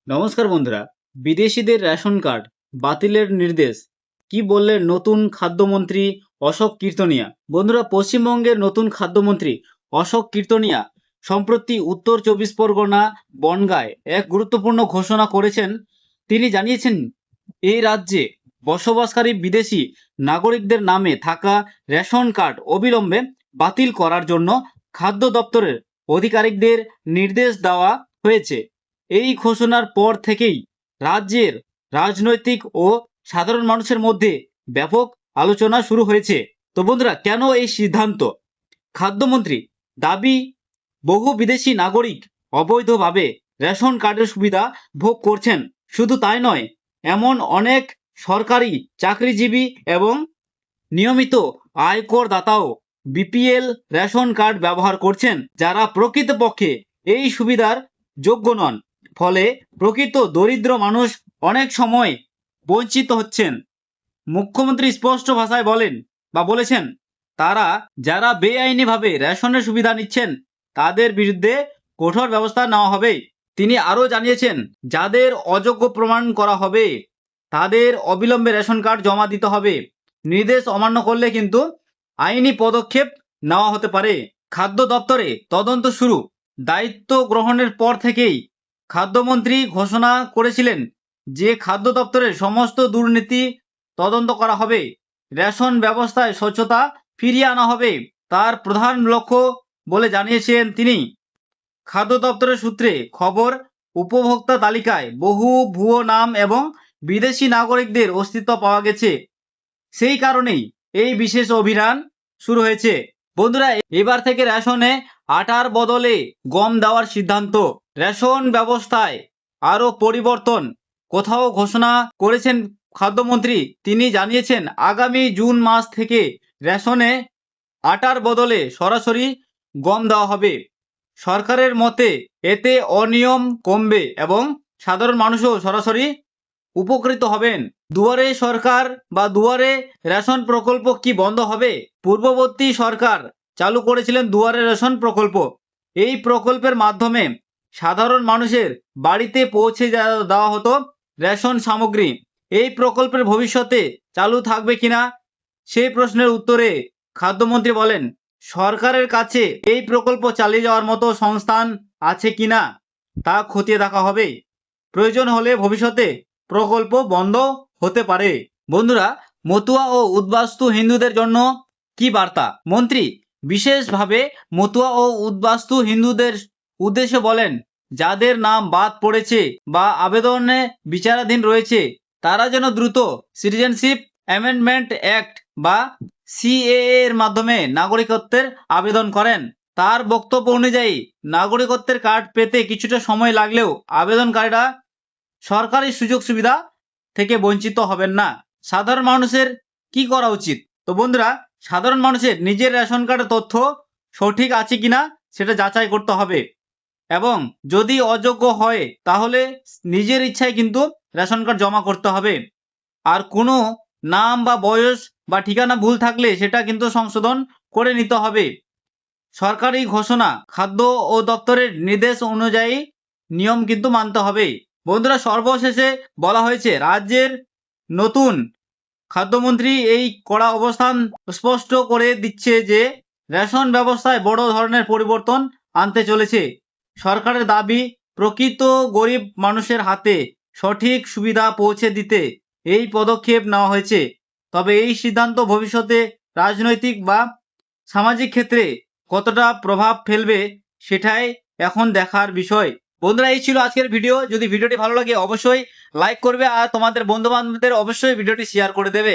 নমস্কার বন্ধুরা। বিদেশিদের রেশন কার্ড বাতিলের নির্দেশ কি বললেন নতুন খাদ্যমন্ত্রী অশোক কীর্তনিয়া। বন্ধুরা, পশ্চিমবঙ্গের নতুন খাদ্যমন্ত্রী অশোক কীর্তনিয়া সম্প্রতি উত্তর চব্বিশ পরগনা বনগাঁয় এক গুরুত্বপূর্ণ ঘোষণা করেছেন। তিনি জানিয়েছেন, এই রাজ্যে বসবাসকারী বিদেশি নাগরিকদের নামে থাকা রেশন কার্ড অবিলম্বে বাতিল করার জন্য খাদ্য দপ্তরের আধিকারিকদের নির্দেশ দেওয়া হয়েছে। এই ঘোষণার পর থেকেই রাজ্যের রাজনৈতিক ও সাধারণ মানুষের মধ্যে ব্যাপক আলোচনা শুরু হয়েছে। তো বন্ধুরা, কেন এই সিদ্ধান্ত? খাদ্যমন্ত্রী দাবি, বহু বিদেশি নাগরিক অবৈধভাবে রেশন কার্ডের সুবিধা ভোগ করছেন। শুধু তাই নয়, এমন অনেক সরকারি চাকরিজীবী এবং নিয়মিত আয়করদাতাও বিপিএল রেশন কার্ড ব্যবহার করছেন, যারা প্রকৃতপক্ষে এই সুবিধার যোগ্য নন। ফলে প্রকৃত দরিদ্র মানুষ অনেক সময় বঞ্চিত হচ্ছেন। মুখ্যমন্ত্রী স্পষ্ট ভাষায় বলেছেন, তারা যারা বেআইনিভাবে রেশনের সুবিধা নিচ্ছেন তাদের বিরুদ্ধে কঠোর ব্যবস্থা নেওয়া হবে। তিনি আরও জানিয়েছেন, যাদের অযোগ্য প্রমাণ করা হবে তাদের অবিলম্বে রেশন কার্ড জমা দিতে হবে। নির্দেশ অমান্য করলে কিন্তু আইনি পদক্ষেপ নেওয়া হতে পারে। খাদ্য দপ্তরে তদন্ত শুরু। দায়িত্ব গ্রহণের পর থেকেই খাদ্যমন্ত্রী ঘোষণা করেছিলেন যে খাদ্য দপ্তরের সমস্ত দুর্নীতি তদন্ত করা হবে, রেশন ব্যবস্থায় স্বচ্ছতা ফিরিয়ে আনা হবে তার প্রধান লক্ষ্য বলে জানিয়েছেন তিনি। খাদ্য দপ্তরের সূত্রে খবর, উপভোক্তা তালিকায় বহু ভুয়ো নাম এবং বিদেশি নাগরিকদের অস্তিত্ব পাওয়া গেছে। সেই কারণেই এই বিশেষ অভিযান শুরু হয়েছে। বন্ধুরা, এবার থেকে রেশনে আটার বদলে গম দেওয়ার সিদ্ধান্ত। রেশন ব্যবস্থায় আরও পরিবর্তন কোথাও ঘোষণা করেছেন খাদ্যমন্ত্রী। তিনি জানিয়েছেন, আগামী জুন মাস থেকে রেশনে আটার বদলে সরাসরি গম দেওয়া হবে। সরকারের মতে এতে অনিয়ম কমবে এবং সাধারণ মানুষও সরাসরি উপকৃত হবেন। দুয়ারে সরকার বা দুয়ারে রেশন প্রকল্প কি বন্ধ হবে? পূর্ববর্তী সরকার চালু করেছিলেন দুয়ারে রেশন প্রকল্প। এই প্রকল্পের মাধ্যমে সাধারণ মানুষের বাড়িতে পৌঁছে দেওয়া হতো রেশন সামগ্রী। এই প্রকল্পের ভবিষ্যতে চালু থাকবে কিনা সেই প্রশ্নের উত্তরে খাদ্যমন্ত্রী বলেন, সরকারের কাছে এই প্রকল্প চালিয়ে যাওয়ার মতো সংস্থান আছে কিনা তা খতিয়ে দেখা হবে। প্রয়োজন হলে ভবিষ্যতে প্রকল্প বন্ধ হতে পারে। বন্ধুরা, মতুয়া ও উদ্বাস্তু হিন্দুদের জন্য কি বার্তা? মন্ত্রী বিশেষভাবে মতুয়া ও উদ্বাস্তু হিন্দুদের উদ্দেশ্যে বলেন, যাদের নাম বাদ পড়েছে বা আবেদনে বিচারাধীন রয়েছে তারা যেন দ্রুত সিটিজেনশিপ অ্যামেন্ডমেন্ট অ্যাক্ট বা সিএএ এর মাধ্যমে নাগরিকত্বের আবেদন করেন। তার বক্তব্য অনুযায়ী নাগরিকত্বের কার্ড পেতে কিছুটা সময় লাগলেও আবেদনকারীরা সরকারি সুযোগ সুবিধা থেকে বঞ্চিত হবেন না। সাধারণ মানুষের কি করা উচিত? তো বন্ধুরা, সাধারণ মানুষের নিজের রেশন কার্ডের তথ্য সঠিক আছে কিনা সেটা যাচাই করতে হবে এবং যদি অযোগ্য হয় তাহলে নিজের ইচ্ছায় কিন্তু রেশন কার্ড জমা করতে হবে। আর কোনো নাম বা বয়স বা ঠিকানা ভুল থাকলে সেটা কিন্তু সংশোধন করে নিতে হবে। সরকারি ঘোষণা, খাদ্য ও দপ্তরের নির্দেশ অনুযায়ী নিয়ম কিন্তু মানতে হবে। বন্ধুরা, সর্বশেষে বলা হয়েছে, রাজ্যের নতুন খাদ্যমন্ত্রী এই কড়া অবস্থান স্পষ্ট করে দিচ্ছে যে রেশন ব্যবস্থায় বড় ধরনের পরিবর্তন আনতে চলেছে। সরকারের দাবি, প্রকৃত গরিব মানুষের হাতে সঠিক সুবিধা পৌঁছে দিতে এই পদক্ষেপ নেওয়া হয়েছে। তবে এই সিদ্ধান্ত ভবিষ্যতে রাজনৈতিক বা সামাজিক ক্ষেত্রে কতটা প্রভাব ফেলবে সেটাই এখন দেখার বিষয়। বন্ধুরা, এই ছিল আজকের ভিডিও। যদি ভিডিওটি ভালো লাগে অবশ্যই লাইক করবে আর তোমাদের বন্ধু বান্ধবদের অবশ্যই ভিডিওটি শেয়ার করে দেবে।